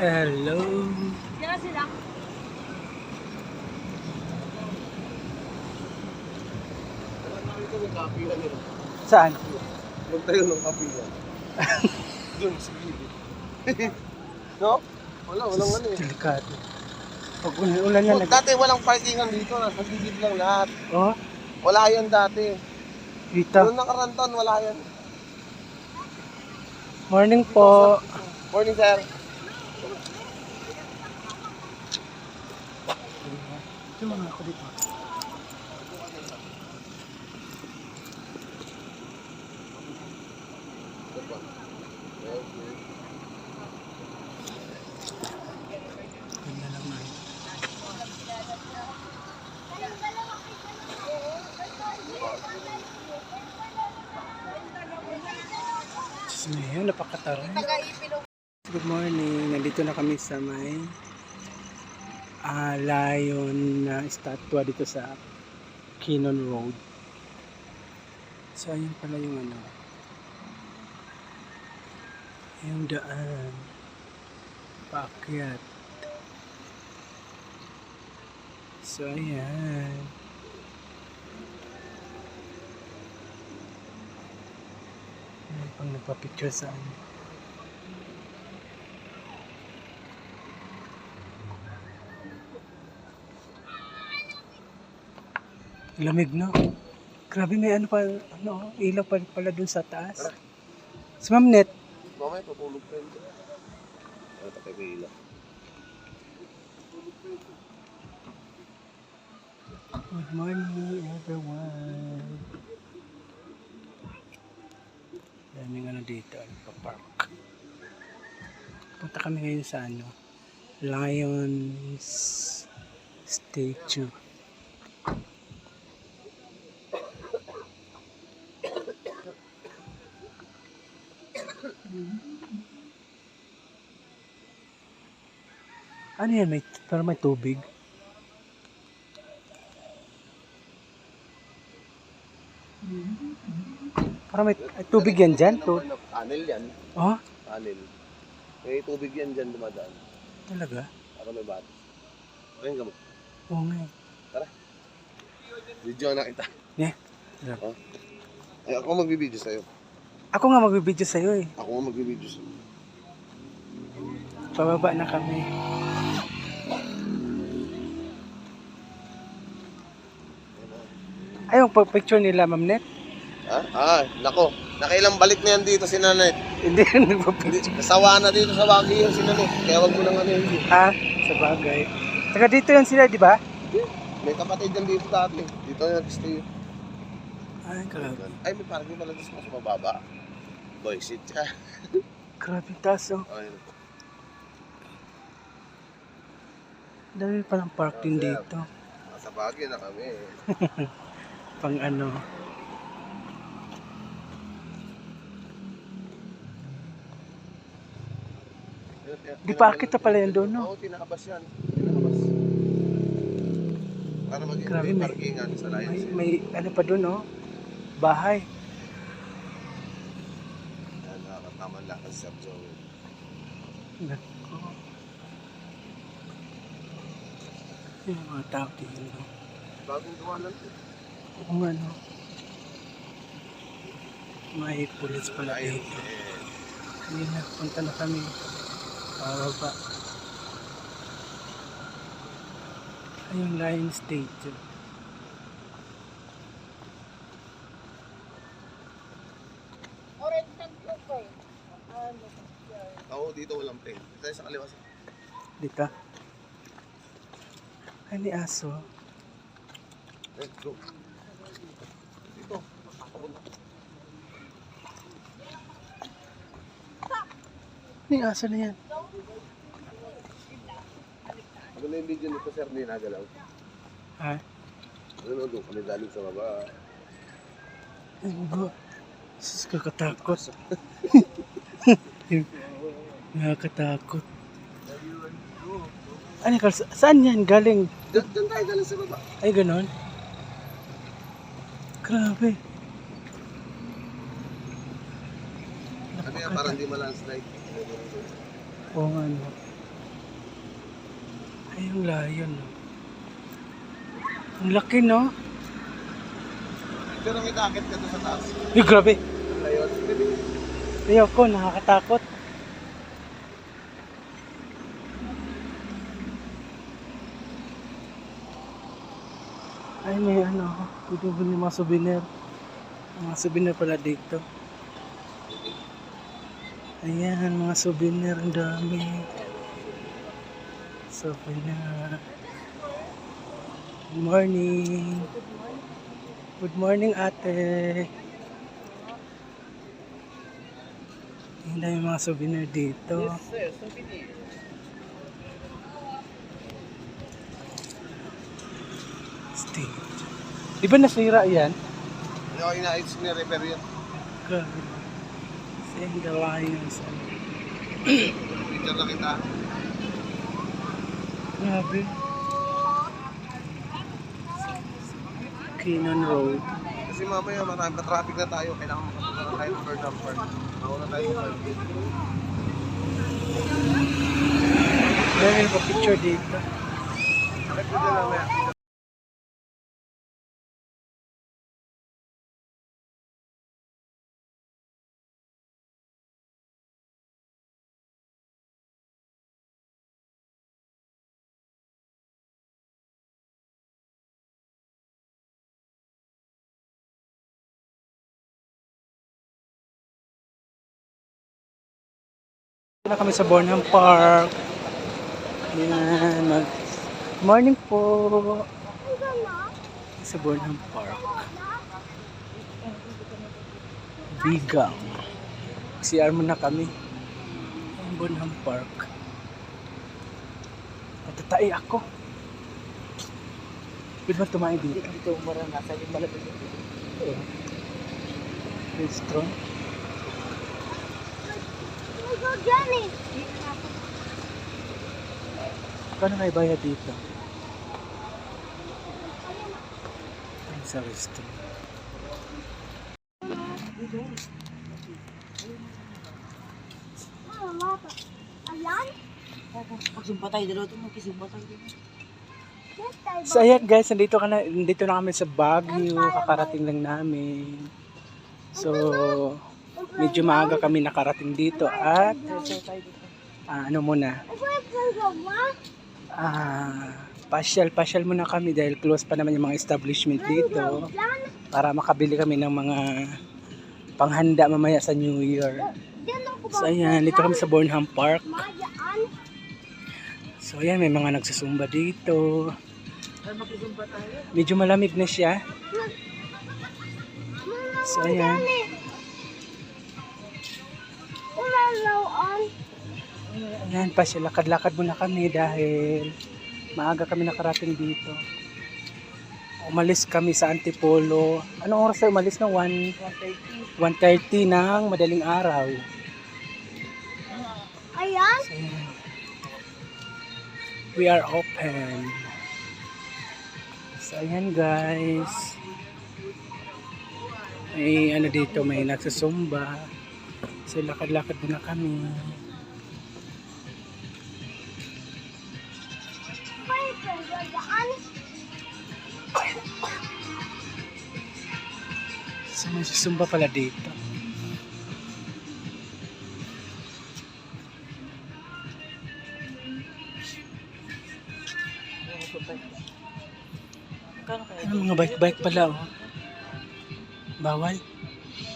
Hello. Sila sila. Dito may kapila nila. Saan? Huwag tayo ng kapila. Doon, sa gilid. No? Walang ano eh. Delikado. Pag ulan na Dati walang parkingan dito. Nasa gilid lang lahat. Oh, Wala yan dati. dito. Doon nakaranton, wala yan. Morning po. Morning, sir. Ito mga ako dito. Ganda naman. Diyos mo yun, napakataray. Good morning. Nandito na kami sa may lion na estatwa dito sa Kinon Road. So, ayun pala yung ano. Yung daan. Paakyat. So, ayan. Ayan pang nagpa-picture sa ano. Lamig no? Grabe may ano pa, ano, ilaw pa pala dun sa taas. Si Ma'am Net. Mamaya tutulog pa yun. Ano tayo may ilaw? Good morning everyone. Daming ano dito, pa-park. Punta kami ngayon sa ano, Lions Statue. Ano yan? Parang may tubig. Parang may tubig yan dyan? Tunnel yan. Oh, Tunnel. May tubig yan dyan dumadaan. talaga? Para may batis. Ayun ka mo. Oo nga. Video na kita. Yeah. Oh. Ay, ako magbibideo sa'yo. Ako nga magbibideo sa'yo eh. Ako nga magbibideo sa'yo. Pababa na kami. Ay, yung picture nila, Ma'am Net? Ha? Nako. Nakailang balik na yan dito si Nanay. Hindi yan nagpa-picture. Nasawa na dito sa Baguio si Nanay. Kaya wag mo nang ano hindi. Ah, sa bagay. Saka dito yan sila, di ba? May kapatid yan dito dati. Dito na nag-stay. Ay, grabe. Ay, may parking pala dito sa mababa. Boy, sit ka. Grabe taas, oh. Ayun. Dami palang parking dito. Sa Baguio na kami. Pang ano. Di parking na pala yan doon, no? Oo, tinakabas yan. Tinakabas. Para maging Grabe, may may- parkingan sa Lions. May ano pa doon, oh. Bahay. Yan, nakakataman lang ang Sir Joey. Nako. Yung mga tao dito, no? Bagong gawa lang ito. Kung ano. May pulis pala Lions, dito. Hindi na, punta na kami. Pababa. Ayun, Lion Statue. Oo, dito walang plane. Tayo sa kaliwa. Dito. Ay, ni aso. Let's go. Dito. Ni aso na yan. Ano na yung video nito, sir? Hindi nagalaw. Ha? Ano, doon kami galing sa baba. Ay, go. Sus, kakatakot. Nakakatakot. Ano, saan yan galing? Doon tayo galing sa baba. Ay, ganon. Grabe. Ano yan, parang di malandslide. Oo nga, no. Ay, yung lion. No? Ang laki, no? Pero may takit ka doon sa taas. Ay, grabe. Ayun. Ayoko, nakakatakot. Ay, may ano, pwede ba yung mga souvenir? Mga souvenir pala dito. Ayan, mga souvenir, ang dami. Souvenir. Good morning. Good morning, ate. Ang dami mga souvenir dito. Yes, sir. Souvenir. Stage. Di ba nasira yan? Hindi ako inaayos ni-repair yan. Grabe. Sayang gawa yun sa... Picture na kita. Grabe. Kinon Road. Kasi mamaya maraming ka-traffic na tayo. Kailangan makapunta na tayo sa third number. Mauna tayo sa third. Meron pa picture dito. Bakit ko dyan mamaya? Na kami sa Bornham Park. Ayan. Morning po. Sa Bornham Park. Bigang. CR muna kami. Ang Bornham Park. Natatai ako. Pwede ba tumain dito? Dito umara nasa yung malapit. Restaurant. Kano kayo bayad dito? Ay, sa restaurant. Ayan? Pagsumpa tayo dalawa ito, magkisumpa tayo dito. So ayan guys, nandito na kami sa Baguio, kakarating lang namin. So, medyo maaga kami nakarating dito at ano muna, pasyal muna kami dahil close pa naman yung mga establishment dito para makabili kami ng mga panghanda mamaya sa New Year. So ayan, dito kami sa Bornham Park. So ayan, may mga nagsusumba dito. Medyo malamig na siya. So ayan. Ayan pa siya, lakad-lakad muna kami dahil maaga kami nakarating dito. Umalis kami sa Antipolo. Anong oras tayo umalis na? 1:30 ng madaling araw. Ayan? So, ayan. We are open. So ayan guys. May ano dito, may nagsusumba. So lakad-lakad muna kami. So may susumba pala dito. Ano mga bike-bike pala oh. Bawal?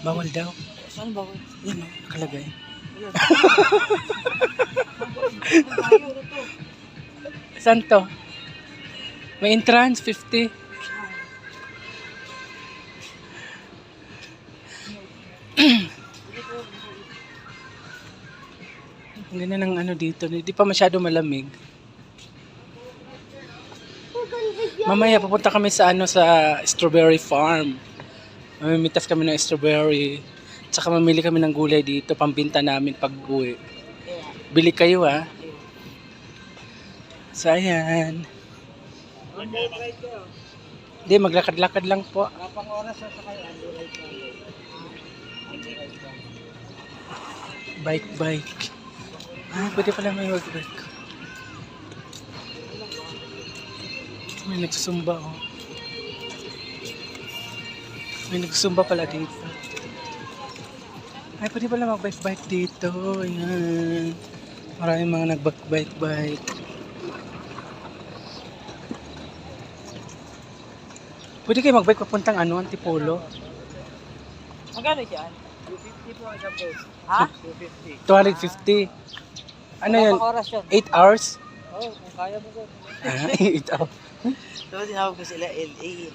Bawal daw. Saan ba? Yan o, nakalagay. Saan to? May entrance, 50. Ang ganda ng ano dito. Hindi pa masyado malamig. Mamaya pupunta kami sa ano sa strawberry farm. Mamimitas kami ng strawberry. Tsaka mamili kami ng gulay dito, pambinta namin pag uwi. Bili kayo ha. So ayan. Hindi, maglakad-lakad lang po. Kapang oras sa sakay, andulay pa. Bike. Ah, pwede pala may bike. May nagsusumba oh. May nagsusumba pala dito. Ay, pwede pala mag-bike-bike dito. Ayan. Maraming mga nag-bike-bike. Pwede kayo mag-bike papuntang ano, Antipolo. Magkano dyan? 250 po ang isang boat. Ha? 250. 250. Ano yun? Kapag oras yun? 8 hours? Oo, kung kaya mo ko. 8 hours. So, tinawag ko sila LA.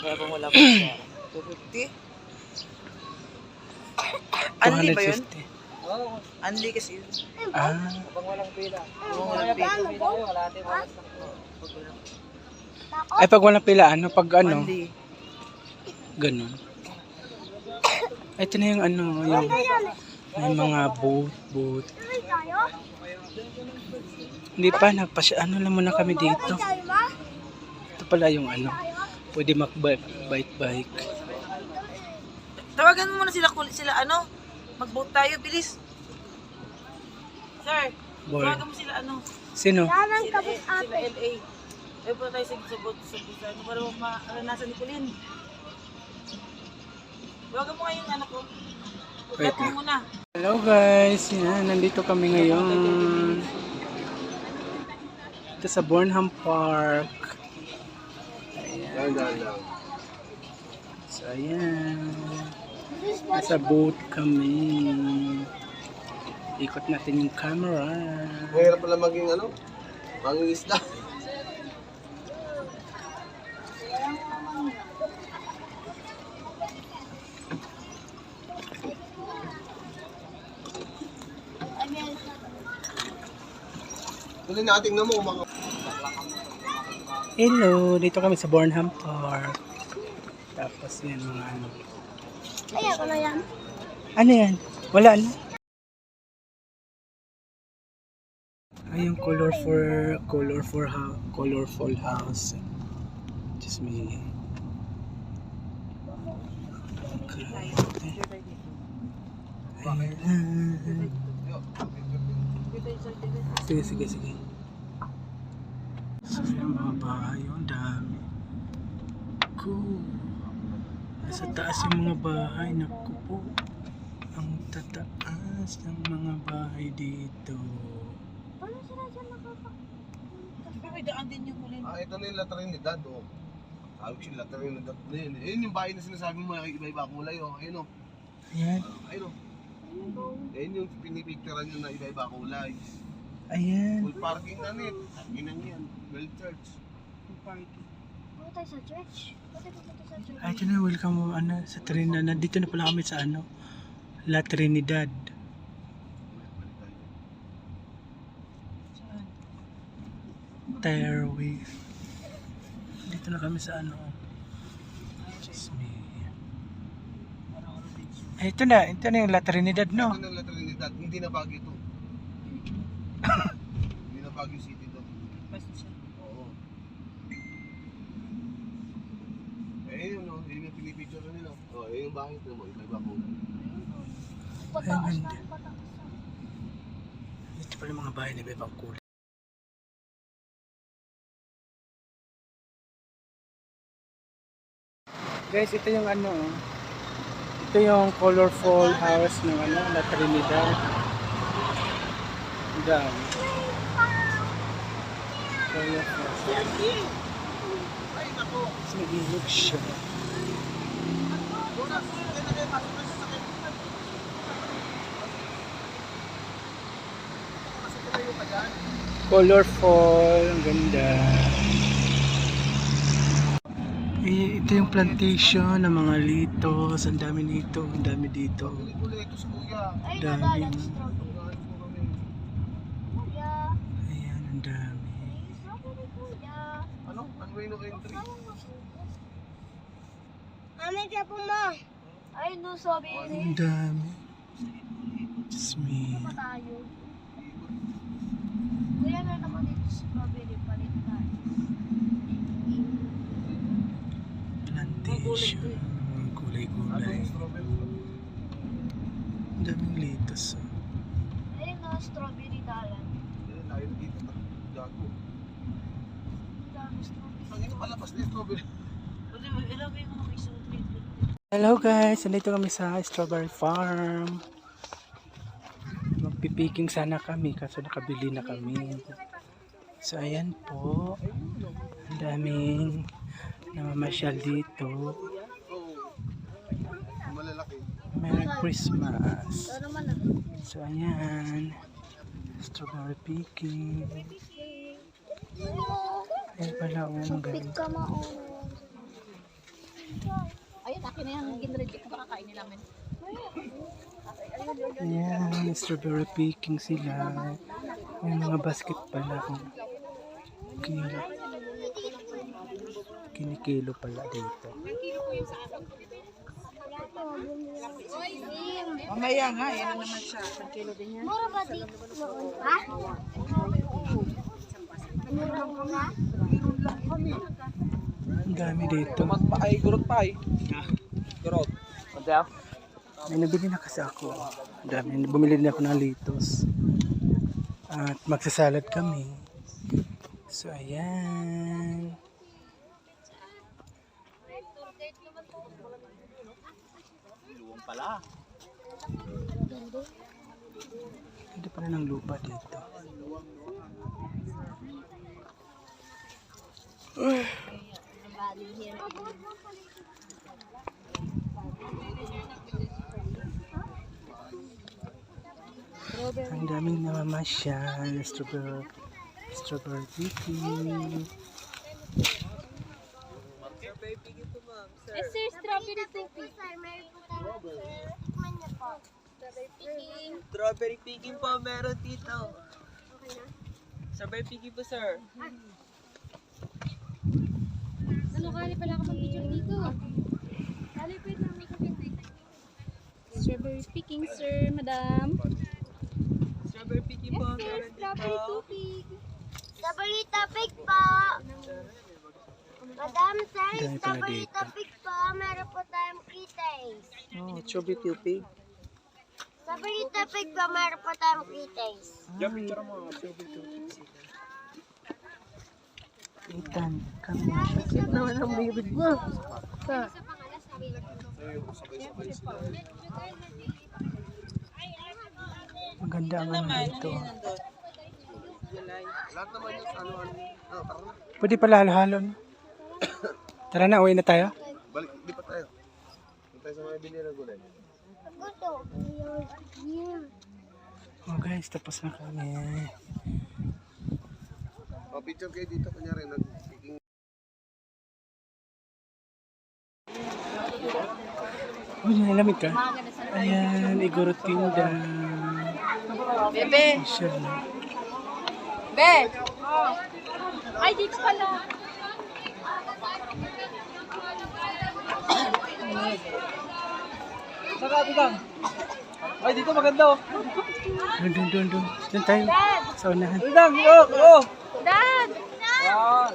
Wala pa siya. 250? Anli ba yun? 250. Oo, anli kasi yun. Ah. Kapag walang pila. Kapag walang pila, wala tayong oras lang po. Ay, pag walang pila, ano? Pag ano? Anli. Ganun. Ay, ito na yung ano, yung may mga boat. Hindi pa, ano lang muna kami dito. Ito pala yung ano, pwede mag-bike. Tawagan mo muna sila ano? Mag-boat tayo, bilis. Sir, Boy. tawagan mo sila ano? Sino? Sila LA. Ay po tayo sa boat sa busa. Ano para maranasan ni Colin? Tawagan mo ngayon anak ko. Wait Tawagan mo muna. Hello guys, yan, nandito kami ngayon. Ito sa Burnham Park. Yan lang. So ayan. Nasa boat kami. Ikot natin yung camera. Mahirap pala maging ano? Mangingisda. Tuloy natin na mo mga Hello, dito kami sa Burnham Park. Tapos yan mga ano. Kaya ko na yan. Ano yan? Wala na. Ay, yung colorful house. Just me. Ayan. Sige. So, yung mga bahay, ang dami. Cool. Nasa taas yung mga bahay. Naku po. Ang tataas ng mga bahay dito. Paano sila dyan nakaka... May daan din yung Colin. ito na yung Trinidad, oh. Tawag siya Trinidad na yun. Ayun yung bahay na sinasabi mo, iba-iba kulay, oh. Ayun, oh. Ayan. Ayun, oh. Ayun yung pinipicturean nyo na iba-iba kulay. Ayan. Full parking na nit. Ginang yan. Well church. Full parking. Punta tayo sa church. Punta sa church. Ay, ito na, welcome mo, ano, sa Trinidad. Nandito na pala kami sa, ano, La Trinidad. Stairway. Dito na kami sa, ano, just me. Ay, ito na yung La Trinidad, no? Ito na La Trinidad. Hindi na Baguio ito. Hindi na Baguio City ito. Oo. Ayun, oh. Ayun yung pinipicture nila. Oh, ayun yung bahay mo. Iba-iba kulay. Pataas Ayan. na. Pataas na. Ito pala yung mga bahay na ibang kulay. Guys, ito yung ano, ito yung colorful house ng ano, La Trinidad. Dami. Colorful. Tapos nag-look siya. Colorful, ang ganda. Eh, ito yung plantation ng mga litos. Ang dami nito, ang dami dito. Kulay ito sa kuya. Ay, Dami. nagalang strawberry. Kuya. Ayan, ang dami. Strawberry, kuya. Ano? Unway no entry. Mami, tiya po mo. Ay, no, strawberry. Ang dami. Just me. Pa tayo. Kuya, meron naman dito strawberry palit tayo. Plantation. Mga kulay-kulay. Ang daming litos. Ayun, no, strawberry dalan. Ayun, tayo dito. Gago. Ang ino palapas na strawberry. Ilagay mo ng isang plate. Hello guys, nandito kami sa strawberry farm. Magpipiking sana kami kaso nakabili na kami. So ayan po. Ang daming namamasyal dito. Oo. Malalaki. Merry Christmas. So ayan. Strawberry picking. Ayan pala ang ganda. Ayun, akin na yung ginreject ko kakainin namin. Ayan, strawberry picking sila. May mga basket pala. Kilo. Kinikilo pala dito. Mamaya nga, yan na naman siya. Ang kilo din yan. Mura ba di? Ha? Ang dami dito. Ay, gurot pa eh. Gurot. May nabili na kasi ako. Ang dami. Bumili din ako ng litos. At magsasalad kami. So, ayan. Ganda pala ng lupa dito. Ang daming namamasyal. Strawberry picking. Yes, sir, strawberry cookie. Strawberry picking po meron dito. Strawberry picking po, sir. Nalukali pala ako mag-video dito. Kalipit na may kapit. Strawberry picking, sir, madam. Strawberry picking po Yes, sir, meron strawberry dito. tubig. Strawberry topic po. Madam, sir, Dami pala strawberry dito. topic po. Meron po tayong kites. Oh, chubby tubig. Strawberry topic po. Meron po tayong kites. Itan. Kami. Cute naman ang bibig mo. Maganda ang ano dito. Lahat naman yung ano-ano. Tara na. Pwede pala halo-halo. No? Tara na, uwi na tayo. Balik, di pa tayo. Doon tayo sa mga bili na gulay. Gusto. Oh guys, tapos na kami. O, picture kayo dito. Kunyari, nag-picking. Uy, nalamig ka? Ayan, Igorot Kingdom. Bebe! Michelle. Be! Ay, dito pala. Saka, Bidang. Ay, dito maganda oh. Doon. Doon tayo. Sa unahan. Bidang, oh. Dad! Wow.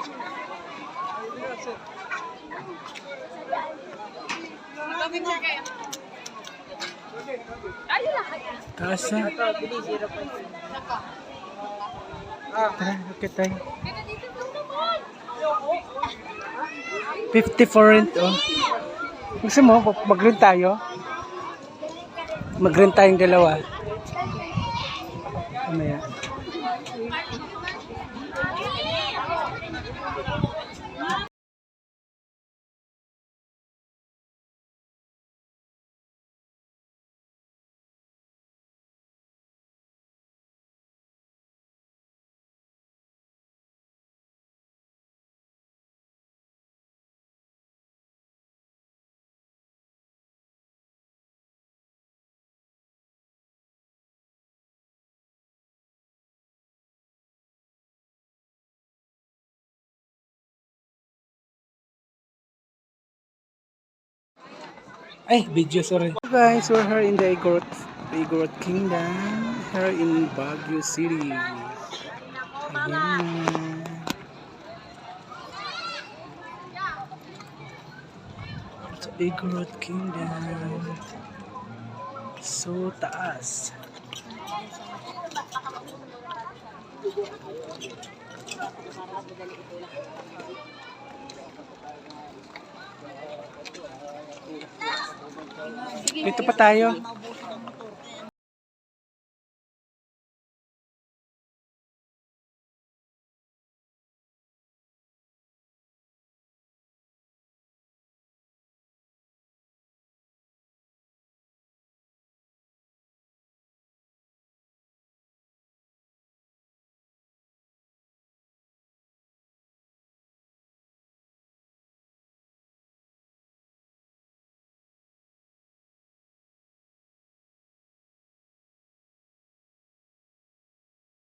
Ayun lang. Taas na. Tara, akit tayo. 54 rent, oh. Gusto mo, mag-rent tayo? Mag-rent tayong dalawa. Mamaya. Ay, video, sorry. Guys, we're here in the Igorot Kingdom, here in Baguio City. Ayan. It's Igorot Kingdom. So taas. Dito pa tayo.